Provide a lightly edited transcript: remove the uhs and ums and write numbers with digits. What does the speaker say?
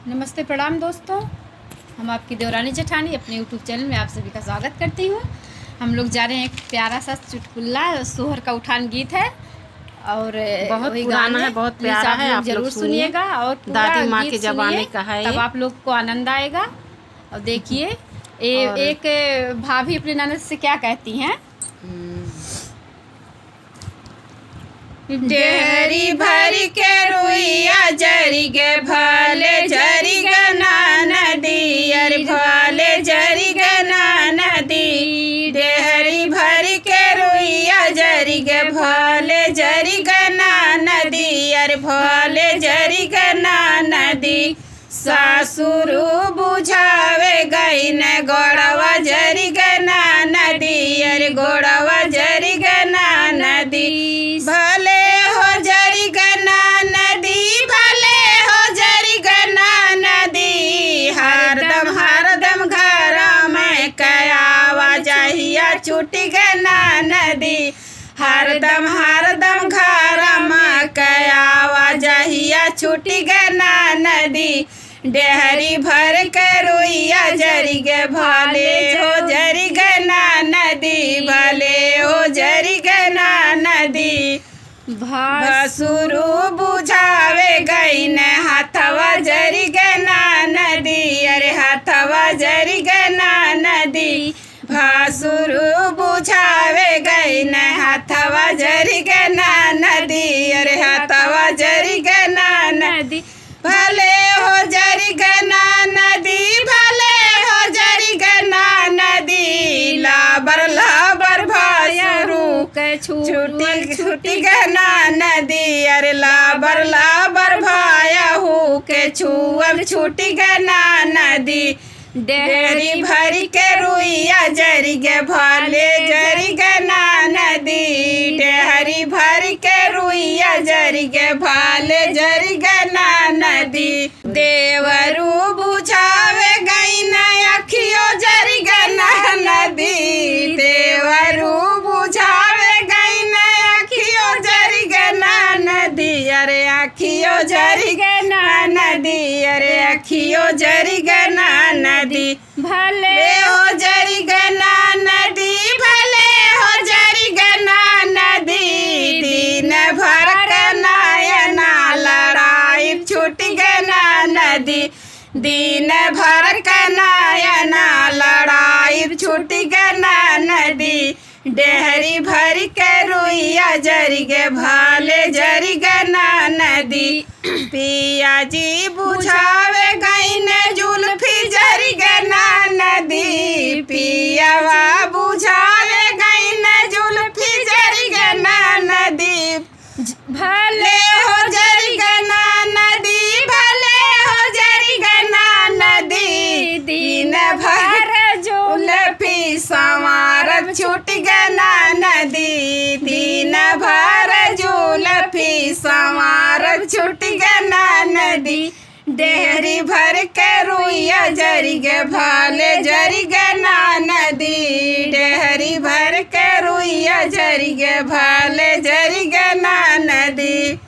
नमस्ते प्रणाम दोस्तों। हम आपकी देवरानी जेठानी अपने यूट्यूब चैनल में आप सभी का स्वागत करती हूँ। हम लोग जा रहे हैं, एक प्यारा सा चुटकुला सोहर का उठान गीत है और बहुत पुराना है, बहुत प्यारा है। आप जरूर सुनिएगा और पूरा दादी माँ गीत के जमाने सुनिए, का है, तब आप लोग को आनंद आएगा। और देखिए एक भाभी अपने ननद से क्या कहती हैं। डेहरी भरी के रुइया जरी गे भले जरी गना नदी, अरे भले जरी गना नदी। डेहरी भरी के रुइया जरी गे भले जरी गना नदी, अरे भले जरी गना नदी। सासुरु बुझावे गई न गोड़वा जरी गना नदी, अरे गोड़वा जरी गना नदी। भले हो जरी गना नदी, भले हो जरी गना नदी। हरदम घर में कयावा जहिया छूटी गना नदी। हरदम घर में कयावा जहिया छूटी गना नदी। डेहरी भर के रुइया जरी गे भले हो जरी गना नदी, भले हो जरी गना नदी। भसुरु बुझावे गई न हाथवा जरी गना नदी, अरे हाथवा जरी गना नदी। भसुरु बुझावे गई न हाथवा जरी गना नदी, अरे हाथवा जरी गना नदी। भले हो जरी गना नदी, भले हो जरी गना नदी। लाबर लाबर भसुरु के छूटी गना नदी, अरे लाबर लाबर भायाहू के छुअब छूटी गना नदी। डेहरी भरी के रुइया जरी गे भले जरी गना नदी। डेहरी भरी के रुइया जरी गे भले जरी गना नदी। देवरू बुझावे गई न अखियो जरी गना नदी। देवरू बुझावे गई न अखियो जरी गना नदी, अरे अखियो जरी गना नदी, अरे अखियो जरी गना नदी। भले हो जरी गना नदी, भले हो जरी गना नदी। दिन भर कनायना लड़ाई छूटी गना नदी। दिन भर कनायना लड़ाई छूटी गना नदी। डेहरी भरी के रुइया जरी गे भले जरी गना नदी। पिया जी बुझावे गई न जुल्फी जरी गना नदी। पियावा बुझावे गई न जुल्फी जरी गना नदी। भले हो जरी गना नदी, भले हो जरी गना नदी। दिन भर जुल्फी संवार छूट गना नदी। दिन भर जुल्फी संवार छूट गना नदी। डेहरी भर के रुइया जरी गे भले जरी गना नदी। डेहरी भर के रुइया जरी गे भले जरी गना नदी।